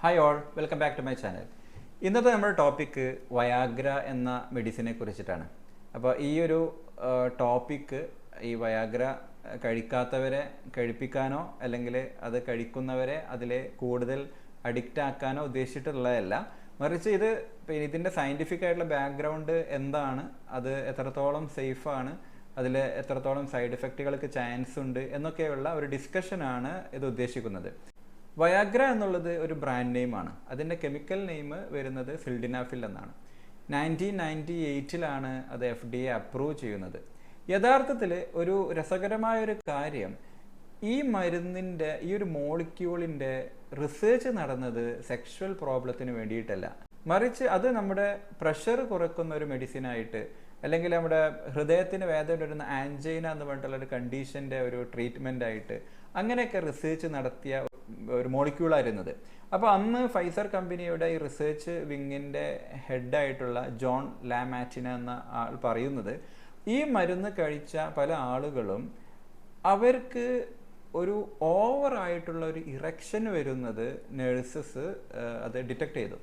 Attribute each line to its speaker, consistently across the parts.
Speaker 1: Hi all, welcome back to my channel. ഇന്നത്തെ നമ്മുടെ topic Viagra എന്ന മെഡിസിനെ കുറിച്ചിട്ടാണ്. അപ്പോൾ ഈ ഒരു ടോപ്പിക്ക് ഈ വയാഗ്ര കഴിക്കാത്തവരെ കഴിപ്പിക്കാനോ അല്ലെങ്കിൽ അത് കഴിക്കുന്നവരെ അതിൽ കൂടുതൽ അഡിക്റ്റ് ആക്കാനോ ഉദ്ദേശിച്ചിട്ടുള്ളതല്ല, മറിച്ച് ഇതിൻ്റെ സയൻറ്റിഫിക് ആയിട്ടുള്ള ബാക്ക്ഗ്രൗണ്ട് എന്താണ്, അത് എത്രത്തോളം സേഫാണ്, അതിൽ എത്രത്തോളം സൈഡ് എഫക്റ്റുകൾക്ക് ചാൻസ് ഉണ്ട് എന്നൊക്കെയുള്ള ഒരു ഡിസ്കഷനാണ് ഇത് ഉദ്ദേശിക്കുന്നത്. വയാഗ്ര എന്നുള്ളത് ഒരു ബ്രാൻഡ് നെയിമാണ്. അതിൻ്റെ കെമിക്കൽ നെയിം വരുന്നത് സിൽഡിനാഫിൽ എന്നാണ്. 1998 അത് FDA അപ്രൂവ് ചെയ്യുന്നത്. യഥാർത്ഥത്തിൽ ഒരു രസകരമായൊരു കാര്യം, ഈ മരുന്നിൻ്റെ ഈ ഒരു മോളിക്യൂളിൻ്റെ റിസർച്ച് നടന്നത് സെക്ഷുവൽ പ്രോബ്ലത്തിന് വേണ്ടിയിട്ടല്ല, മറിച്ച് അത് നമ്മുടെ പ്രഷർ കുറക്കുന്ന ഒരു മെഡിസിനായിട്ട്, അല്ലെങ്കിൽ നമ്മുടെ ഹൃദയത്തിന് വേദന വരുന്ന ആൻജൈന എന്ന് പറഞ്ഞിട്ടുള്ള ഒരു കണ്ടീഷൻ്റെ ഒരു ട്രീറ്റ്മെൻ്റ് ആയിട്ട് അങ്ങനെയൊക്കെ റിസർച്ച് നടത്തിയ ഒരു മോളിക്യൂളായിരുന്നത്. അപ്പോൾ അന്ന് ഫൈസർ കമ്പനിയുടെ ഈ റിസർച്ച് വിങ്ങിൻ്റെ ഹെഡായിട്ടുള്ള ജോൺ ലാമാറ്റിന എന്ന ആൾ പറയുന്നത്, ഈ മരുന്ന് കഴിച്ച പല ആളുകളും അവർക്ക് ഒരു ഓവറായിട്ടുള്ള ഒരു ഇറക്ഷൻ വരുന്നത് നേഴ്സസ് അത് ഡിറ്റക്ട് ചെയ്തു.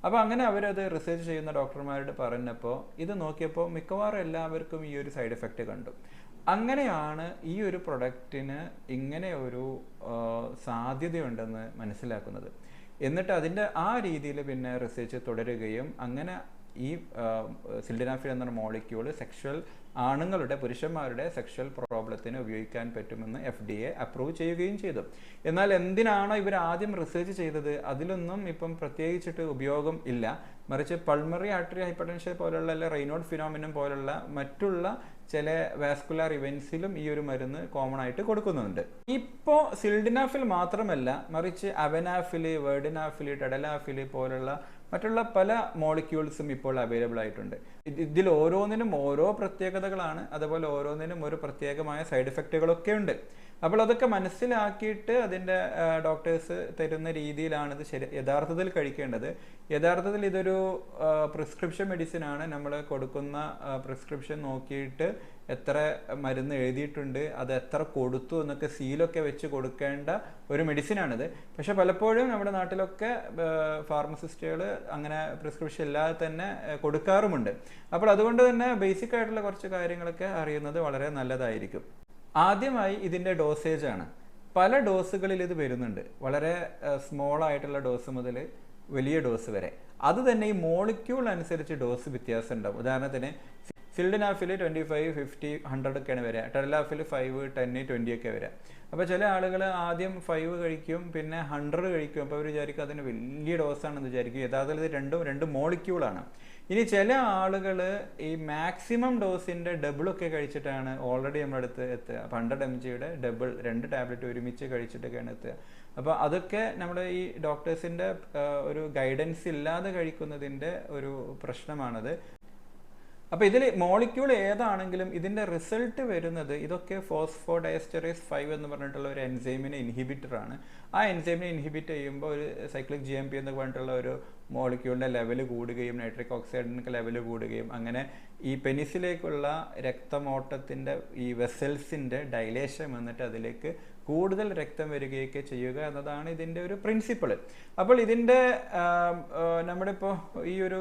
Speaker 1: അപ്പോൾ അങ്ങനെ അവരത് റിസർച്ച് ചെയ്യുന്ന ഡോക്ടർമാരോട് പറഞ്ഞപ്പോൾ ഇത് നോക്കിയപ്പോൾ മിക്കവാറും എല്ലാവർക്കും ഈ ഒരു സൈഡ് എഫക്റ്റ് കണ്ടു. അങ്ങനെയാണ് ഈ ഒരു പ്രൊഡക്റ്റിന് ഇങ്ങനെ ഒരു സാധ്യതയുണ്ടെന്ന് മനസ്സിലാക്കുന്നത്. എന്നിട്ട് അതിൻ്റെ ആ രീതിയിൽ പിന്നെ റിസർച്ച് തുടരുകയും അങ്ങനെ ഈ സിൽഡിനാഫിൽ എന്ന മോളിക്യൂൾ ആണുങ്ങളുടെ പുരുഷന്മാരുടെ സെക്ഷൽ പ്രോബ്ലത്തിന് ഉപയോഗിക്കാൻ പറ്റുമെന്ന് FDA അപ്രൂവ് ചെയ്യുകയും ചെയ്തു. എന്നാൽ എന്തിനാണോ ഇവർ ആദ്യം റിസർച്ച് ചെയ്തത്, അതിലൊന്നും ഇപ്പം പ്രത്യേകിച്ചിട്ട് ഉപയോഗം ഇല്ല. മറിച്ച് പൾമറി ആർട്ടറി ഹൈപ്പർടെൻഷൻ പോലുള്ള, അല്ലെ റെയ്നോൾഡ് ഫിനോമിനൻ പോലുള്ള മറ്റുള്ള ചില വാസ്കുലാർ ഇവൻസിലും ഈ ഒരു മരുന്ന് കോമൺ ആയിട്ട് കൊടുക്കുന്നുണ്ട്. ഇപ്പോൾ സിൽഡിനാഫിൽ മാത്രമല്ല, മറിച്ച് അവനാഫിൽ, വേർഡിനാഫിൽ, ടെഡലാഫിൽ പോലുള്ള മറ്റുള്ള പല മോളിക്യൂൾസും ഇപ്പോൾ അവൈലബിൾ ആയിട്ടുണ്ട്. ഇതിൽ ഓരോന്നിനും ഓരോ പ്രത്യേകതകളാണ്, അതുപോലെ ഓരോന്നിനും ഒരു പ്രത്യേകമായ സൈഡ് എഫക്റ്റുകളൊക്കെ ഉണ്ട്. അപ്പോൾ അതൊക്കെ മനസ്സിലാക്കിയിട്ട് അതിൻ്റെ ഡോക്ടേഴ്സ് തരുന്ന രീതിയിലാണ് ഇത് യഥാർത്ഥത്തിൽ കഴിക്കേണ്ടത്. യഥാർത്ഥത്തിൽ ഇതൊരു പ്രിസ്ക്രിപ്ഷൻ മെഡിസിൻ ആണ്. നമ്മൾ കൊടുക്കുന്ന പ്രിസ്ക്രിപ്ഷൻ നോക്കിയിട്ട് എത്ര മരുന്ന് എഴുതിയിട്ടുണ്ട്, അത് എത്ര കൊടുത്തു എന്നൊക്കെ സീലൊക്കെ വെച്ച് കൊടുക്കേണ്ട ഒരു മെഡിസിനാണിത്. പക്ഷെ പലപ്പോഴും നമ്മുടെ നാട്ടിലൊക്കെ ഫാർമസിസ്റ്റുകൾ അങ്ങനെ പ്രിസ്ക്രിപ്ഷൻ ഇല്ലാതെ തന്നെ കൊടുക്കാറുമുണ്ട്. അപ്പോൾ അതുകൊണ്ട് തന്നെ ബേസിക് ആയിട്ടുള്ള കുറച്ച് കാര്യങ്ങളൊക്കെ അറിയുന്നത് വളരെ നല്ലതായിരിക്കും. ആദ്യമായി ഇതിൻ്റെ ഡോസേജ് ആണ്. പല ഡോസുകളിൽ ഇത് വരുന്നുണ്ട്. വളരെ സ്മോൾ ആയിട്ടുള്ള ഡോസ് മുതൽ വലിയ ഡോസ് വരെ. അത് തന്നെ ഈ മോളിക്യൂൾ അനുസരിച്ച് ഡോസ് വ്യത്യാസം ഉണ്ടാവും. ഉദാഹരണത്തിന് സിൽഡിനാഫിൽ 25, 50, 100 ഒക്കെയാണ് വരിക. ടെഡലാഫിൽ 5, 10, 20 ഒക്കെ വരിക. അപ്പോൾ ചില ആളുകൾ ആദ്യം 5 കഴിക്കും, പിന്നെ 100 കഴിക്കും. അപ്പോൾ അവർ വിചാരിക്കും അതിന് വലിയ ഡോസാണെന്ന് വിചാരിക്കും. യഥാർത്ഥത്തിൽ ഇത് രണ്ട് മോളിക്യൂളാണ്. ഇനി ചില ആളുകൾ ഈ മാക്സിമം ഡോസിൻ്റെ ഡബിളൊക്കെ കഴിച്ചിട്ടാണ് ഓൾറെഡി നമ്മുടെ അടുത്ത് എത്തുക. 100 mg ഡബിൾ 2 ടാബ്ലറ്റ് ഒരുമിച്ച് കഴിച്ചിട്ടൊക്കെയാണ് എത്തുക. അപ്പോൾ അതൊക്കെ നമ്മുടെ ഈ ഡോക്ടേഴ്സിൻ്റെ ഒരു ഗൈഡൻസ് ഇല്ലാതെ കഴിക്കുന്നതിൻ്റെ ഒരു പ്രശ്നമാണത്. അപ്പോൾ ഇതിൽ മോളിക്യൂൾ ഏതാണെങ്കിലും ഇതിൻ്റെ റിസൾട്ട് വരുന്നത്, ഇതൊക്കെ ഫോസ്ഫോഡയസ്റ്ററേസ് 5 എന്ന് പറഞ്ഞിട്ടുള്ള ഒരു എൻസൈമിനെ ഇൻഹിബിറ്ററാണ്. ആ എൻസൈമിനെ ഇൻഹിബിറ്റ് ചെയ്യുമ്പോൾ ഒരു സൈക്ലിക് GMP എന്ന് പറഞ്ഞിട്ടുള്ള ഒരു മോളിക്യൂളിൻ്റെ ലെവൽ കൂടുകയും നൈട്രിക് ഓക്സൈഡിൻ്റെ ലെവൽ കൂടുകയും അങ്ങനെ ഈ പെനിസിലേക്കുള്ള രക്തമോട്ടത്തിൻ്റെ ഈ വെസൽസിൻ്റെ ഡൈലേഷൻ വന്നിട്ട് അതിലേക്ക് കൂടുതൽ രക്തം വരികയൊക്കെ ചെയ്യുക എന്നതാണ് ഇതിൻ്റെ ഒരു പ്രിൻസിപ്പിൾ. അപ്പോൾ ഇതിൻ്റെ നമ്മുടെ ഇപ്പോൾ ഈ ഒരു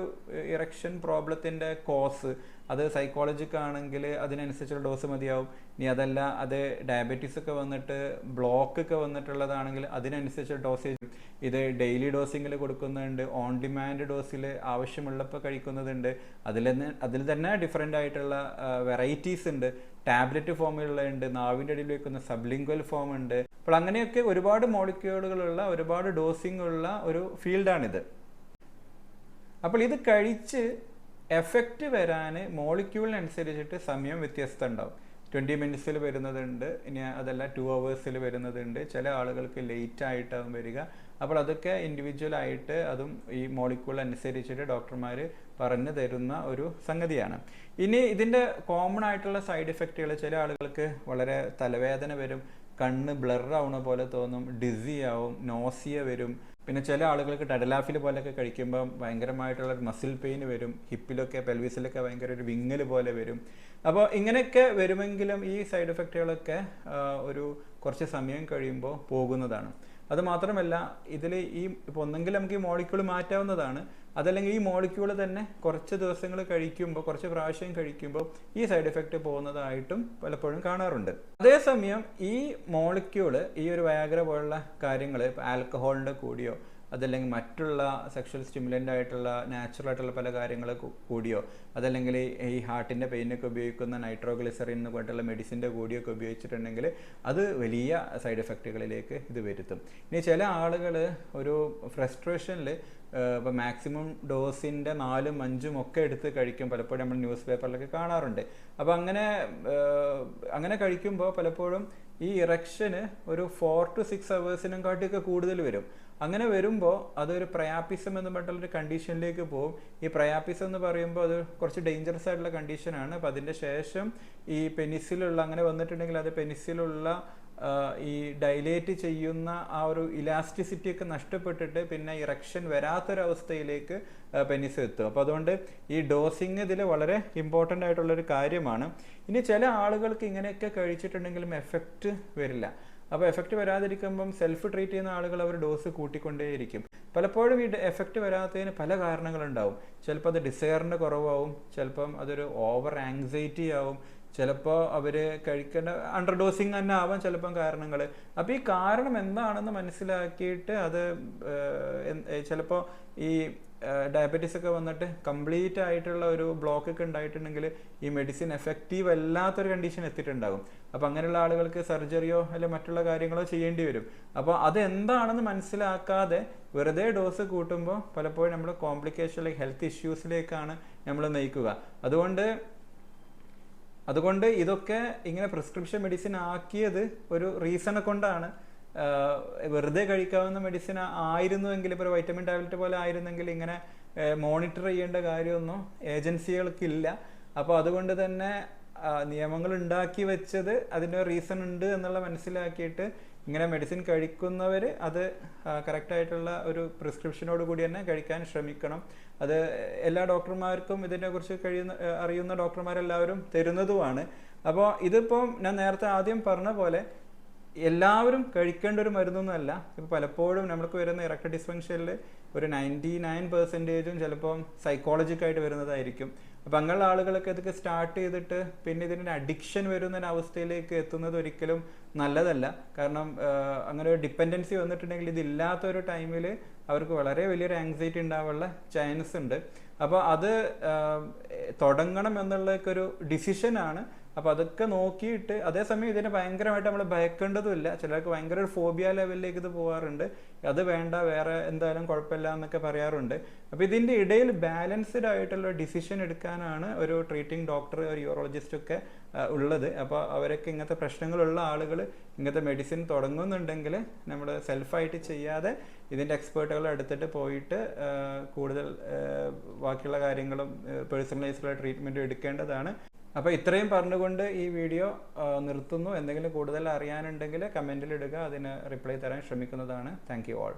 Speaker 1: ഇറക്ഷൻ പ്രോബ്ലത്തിൻ്റെ കോസ് അത് സൈക്കോളജിക്ക് ആണെങ്കിൽ അതിനനുസരിച്ചുള്ള ഡോസ് മതിയാവും. ഇനി അതല്ല, അത് ഡയബറ്റീസ് ഒക്കെ വന്നിട്ട് ബ്ലോക്ക് ഒക്കെ വന്നിട്ടുള്ളതാണെങ്കിൽ അതിനനുസരിച്ച് ഡോസേജ്. ഇത് ഡെയിലി ഡോസിങ്ങിൽ കൊടുക്കുന്നുണ്ട്, ഓൺ ഡിമാൻഡ് ഡോസിൽ ആവശ്യമുള്ളപ്പോൾ കഴിക്കുന്നതുണ്ട്. അതിൽ തന്നെ ഡിഫറെൻ്റ് ആയിട്ടുള്ള വെറൈറ്റീസ് ഉണ്ട്. ടാബ്ലറ്റ് ഫോമിലുണ്ട്, നാവിൻ്റെ അടിയിൽ വെക്കുന്ന സബ്ലിംഗ്വൽ ഫോം ഉണ്ട്. അപ്പോൾ അങ്ങനെയൊക്കെ ഒരുപാട് മോളിക്യൂളുകളുള്ള, ഒരുപാട് ഡോസിംഗ് ഉള്ള ഒരു ഫീൽഡാണിത്. അപ്പോൾ ഇത് കഴിച്ച് എഫക്റ്റ് വരാൻ മോളിക്യൂളിനനുസരിച്ചിട്ട് സമയം വ്യത്യസ്തം ഉണ്ടാവും. 20 മിനിറ്റ്സിൽ വരുന്നതുണ്ട്, ഇനി അതല്ല 2 hours വരുന്നതുണ്ട്. ചില ആളുകൾക്ക് ലേറ്റ് ആയിട്ടാവും വരിക. അപ്പോൾ അതൊക്കെ ഇൻഡിവിജ്വൽ ആയിട്ട് അതും ഈ മോളിക്യൂൾ അനുസരിച്ചിട്ട് ഡോക്ടർമാർ പറഞ്ഞു തരുന്ന ഒരു സംഗതിയാണ്. ഇനി ഇതിൻ്റെ കോമൺ ആയിട്ടുള്ള സൈഡ് എഫക്റ്റുകൾ, ചില ആളുകൾക്ക് വളരെ തലവേദന വരും, കണ്ണ് ബ്ലർ ആവുന്ന പോലെ തോന്നും, ഡിസി ആവും, നോസിയ വരും. പിന്നെ ചില ആളുകൾക്ക് ടെഡലാഫിൽ പോലെയൊക്കെ കഴിക്കുമ്പം ഭയങ്കരമായിട്ടുള്ള മസിൽ പെയിൻ വരും, ഹിപ്പിലൊക്കെ പെൽവിസിലൊക്കെ ഭയങ്കര ഒരു വിങ്ങൽ പോലെ വരും. അപ്പോൾ ഇങ്ങനെയൊക്കെ വരുമെങ്കിലും ഈ സൈഡ് എഫക്റ്റുകളൊക്കെ ഒരു കുറച്ച് സമയം കഴിയുമ്പോൾ പോകുന്നതാണ്. അത് മാത്രമല്ല ഇതിൽ ഇപ്പോൾ ഒന്നെങ്കിൽ നമുക്ക് ഈ മോളിക്യൂൾ മാറ്റാവുന്നതാണ്, അതല്ലെങ്കിൽ ഈ മോളിക്യൂൾ തന്നെ കുറച്ച് ദിവസങ്ങൾ കഴിക്കുമ്പോൾ, കുറച്ച് പ്രാവശ്യം കഴിക്കുമ്പോൾ ഈ സൈഡ് എഫക്റ്റ് പോകുന്നതായിട്ടും പലപ്പോഴും കാണാറുണ്ട്. അതേസമയം ഈ മോളിക്യൂൾ ഈ ഒരു വയാഗ്ര പോലുള്ള കാര്യങ്ങൾ ഇപ്പോൾ ആൽക്കഹോളിൻ്റെ കൂടിയോ അതല്ലെങ്കിൽ മറ്റുള്ള സെക്ഷൽ സ്റ്റിമുലൻ്റ് ആയിട്ടുള്ള നാച്ചുറൽ ആയിട്ടുള്ള പല കാര്യങ്ങൾ കൂടിയോ അതല്ലെങ്കിൽ ഈ ഹാർട്ടിൻ്റെ പെയിനൊക്കെ ഉപയോഗിക്കുന്ന നൈട്രോഗ്ലിസറിൻ എന്ന് പറഞ്ഞിട്ടുള്ള മെഡിസിൻ്റെ കൂടിയൊക്കെ ഉപയോഗിച്ചിട്ടുണ്ടെങ്കിൽ അത് വലിയ സൈഡ് എഫക്റ്റുകളിലേക്ക് ഇത് വരുത്തും. ഇനി ചില ആളുകൾ ഒരു ഫ്രസ്ട്രേഷനിൽ ഇപ്പോൾ മാക്സിമം ഡോസിൻ്റെ 4ഉം 5ഉം ഒക്കെ എടുത്ത് കഴിക്കും, പലപ്പോഴും നമ്മൾ ന്യൂസ് പേപ്പറിലൊക്കെ കാണാറുണ്ട്. അപ്പോൾ അങ്ങനെ കഴിക്കുമ്പോൾ പലപ്പോഴും ഈ ഇറക്ഷന് ഒരു 4 to 6 hours കാട്ടിയൊക്കെ കൂടുതൽ വരും. അങ്ങനെ വരുമ്പോൾ അതൊരു പ്രയാപ്പിസം എന്ന് പറഞ്ഞിട്ടുള്ളൊരു കണ്ടീഷനിലേക്ക് പോകും. ഈ പ്രയാപ്പിസം എന്ന് പറയുമ്പോൾ അത് കുറച്ച് ഡേഞ്ചറസ് ആയിട്ടുള്ള കണ്ടീഷനാണ്. അപ്പോൾ അതിൻ്റെ ശേഷം ഈ പെനിസിലുള്ള അങ്ങനെ വന്നിട്ടുണ്ടെങ്കിൽ അത് പെനിസിലുള്ള ഈ ഡൈലേറ്റ് ചെയ്യുന്ന ആ ഒരു ഇലാസ്റ്റിസിറ്റി ഒക്കെ നഷ്ടപ്പെട്ടിട്ട് പിന്നെ ഇറക്ഷൻ വരാത്തൊരവസ്ഥയിലേക്ക് പെനിസ് എത്തും. അപ്പോൾ അതുകൊണ്ട് ഈ ഡോസിങ് ഇതിൽ വളരെ ഇമ്പോർട്ടൻ്റ് ആയിട്ടുള്ളൊരു കാര്യമാണ്. ഇനി ചില ആളുകൾക്ക് ഇങ്ങനെയൊക്കെ കഴിച്ചിട്ടുണ്ടെങ്കിലും എഫക്റ്റ് വരില്ല. അപ്പോൾ എഫക്റ്റ് വരാതിരിക്കുമ്പം സെൽഫ് ട്രീറ്റ് ചെയ്യുന്ന ആളുകൾ അവർ ഡോസ് കൂട്ടിക്കൊണ്ടേയിരിക്കും. പലപ്പോഴും ഈ എഫക്റ്റ് വരാത്തതിന് പല കാരണങ്ങളുണ്ടാവും. ചിലപ്പോൾ അത് ഡിസയറിൻ്റെ കുറവാവും, ചിലപ്പം അതൊരു ഓവർ ആങ്സൈറ്റി ആവും, ചിലപ്പോൾ അവർ കഴിക്കേണ്ട അണ്ടർ ഡോസിങ് തന്നെ ആവാം ചിലപ്പം കാരണങ്ങൾ. അപ്പോൾ ഈ കാരണം എന്താണെന്ന് മനസ്സിലാക്കിയിട്ട് അത് ചിലപ്പോൾ ഈ ഡയബറ്റീസ് ഒക്കെ വന്നിട്ട് കംപ്ലീറ്റ് ആയിട്ടുള്ള ഒരു ബ്ലോക്ക് ഒക്കെ ഉണ്ടായിട്ടുണ്ടെങ്കിൽ ഈ മെഡിസിൻ എഫക്റ്റീവ് അല്ലാത്തൊരു കണ്ടീഷൻ എത്തിയിട്ടുണ്ടാകും. അപ്പോൾ അങ്ങനെയുള്ള ആളുകൾക്ക് സർജറിയോ അല്ലെങ്കിൽ മറ്റുള്ള കാര്യങ്ങളോ ചെയ്യേണ്ടി വരും. അപ്പോൾ അതെന്താണെന്ന് മനസ്സിലാക്കാതെ വെറുതെ ഡോസ് കൂട്ടുമ്പോൾ പലപ്പോഴും നമ്മൾ കോംപ്ലിക്കേഷൻ ലൈക്ക് ഹെൽത്ത് ഇഷ്യൂസിലേക്കാണ് നമ്മൾ നയിക്കുക. അതുകൊണ്ട് ഇതൊക്കെ ഇങ്ങനെ പ്രിസ്ക്രിപ്ഷൻ മെഡിസിൻ ആക്കിയത് ഒരു റീസണെ കൊണ്ടാണ്. വെറുതെ കഴിക്കാവുന്ന മെഡിസിൻ ആയിരുന്നുവെങ്കിൽ, ഇപ്പോൾ ഒരു വൈറ്റമിൻ ടാബ്ലറ്റ് പോലെ ആയിരുന്നെങ്കിൽ ഇങ്ങനെ മോണിറ്റർ ചെയ്യേണ്ട കാര്യമൊന്നും ഏജൻസികൾക്കില്ല. അപ്പോൾ അതുകൊണ്ട് തന്നെ നിയമങ്ങൾ ഉണ്ടാക്കി വെച്ചത് അതിൻ്റെ റീസൺ ഉണ്ട് എന്നുള്ള മനസ്സിലാക്കിയിട്ട് ഇങ്ങനെ മെഡിസിൻ കഴിക്കുന്നവർ അത് കറക്റ്റായിട്ടുള്ള ഒരു പ്രിസ്ക്രിപ്ഷനോട് കൂടി തന്നെ കഴിക്കാൻ ശ്രമിക്കണം. അത് എല്ലാ ഡോക്ടർമാർക്കും ഇതിനെക്കുറിച്ച് അറിയുന്ന ഡോക്ടർമാരെല്ലാവരും തരുന്നതുമാണ്. അപ്പോൾ ഇതിപ്പം ഞാൻ നേരത്തെ ആദ്യം പറഞ്ഞ പോലെ എല്ലാവരും കഴിക്കേണ്ട ഒരു മരുന്നൊന്നുമല്ല. ഇപ്പോൾ പലപ്പോഴും നമ്മൾക്ക് വരുന്ന ഇറക്ടർ ഡിസ്ഫങ്ഷനിൽ ഒരു 99% ചിലപ്പം സൈക്കോളജിക്കായിട്ട് വരുന്നതായിരിക്കും. അപ്പം അങ്ങനെയുള്ള ആളുകളൊക്കെ ഇതൊക്കെ സ്റ്റാർട്ട് ചെയ്തിട്ട് പിന്നെ ഇതിൻ്റെ അഡിക്ഷൻ വരുന്നൊരവസ്ഥയിലേക്ക് എത്തുന്നത് ഒരിക്കലും നല്ലതല്ല. കാരണം അങ്ങനെ ഒരു ഡിപ്പെൻഡൻസി വന്നിട്ടുണ്ടെങ്കിൽ ഇതില്ലാത്തൊരു ടൈമിൽ അവർക്ക് വളരെ വലിയൊരു ആങ്സൈറ്റി ഉണ്ടാവാനുള്ള ചാൻസ് ഉണ്ട്. അപ്പോൾ അത് തുടങ്ങണം എന്നുള്ളതൊക്കെ ഒരു ഡിസിഷനാണ്. അപ്പോൾ അതൊക്കെ നോക്കിയിട്ട് അതേസമയം ഇതിനെ ഭയങ്കരമായിട്ട് നമ്മൾ ഭയക്കേണ്ടതുമില്ല. ചിലർക്ക് ഭയങ്കര ഒരു ഫോബിയ ലെവലിലേക്ക് ഇത് പോകാറുണ്ട്. അത് വേണ്ട, വേറെ എന്തായാലും കുഴപ്പമില്ല എന്നൊക്കെ പറയാറുണ്ട്. അപ്പോൾ ഇതിൻ്റെ ഇടയിൽ ബാലൻസ്ഡ് ആയിട്ടുള്ള ഡിസിഷൻ എടുക്കാനാണ് ഒരു ട്രീറ്റിംഗ് ഡോക്ടർ, ഒരു യൂറോളജിസ്റ്റ് ഒക്കെ ഉള്ളത്. അപ്പോൾ അവരൊക്കെ ഇങ്ങനത്തെ പ്രശ്നങ്ങളുള്ള ആളുകൾ ഇങ്ങനത്തെ മെഡിസിൻ തുടങ്ങുന്നുണ്ടെങ്കിൽ നമ്മൾ സെൽഫായിട്ട് ചെയ്യാതെ ഇതിൻ്റെ എക്സ്പേർട്ടുകളെ എടുത്തിട്ട് പോയിട്ട് കൂടുതൽ ബാക്കിയുള്ള കാര്യങ്ങളും പേഴ്സണലൈസ്ഡുള്ള ട്രീറ്റ്മെൻറ്റ് എടുക്കേണ്ടതാണ്. അപ്പോൾ ഇത്രയും പറഞ്ഞുകൊണ്ട് ഈ വീഡിയോ നിർത്തുന്നു. എന്തെങ്കിലും കൂടുതൽ അറിയാനുണ്ടെങ്കിൽ കമൻറ്റിൽ ഇടുക, അതിന് റിപ്ലൈ തരാൻ ശ്രമിക്കുന്നതാണ്. Thank you all.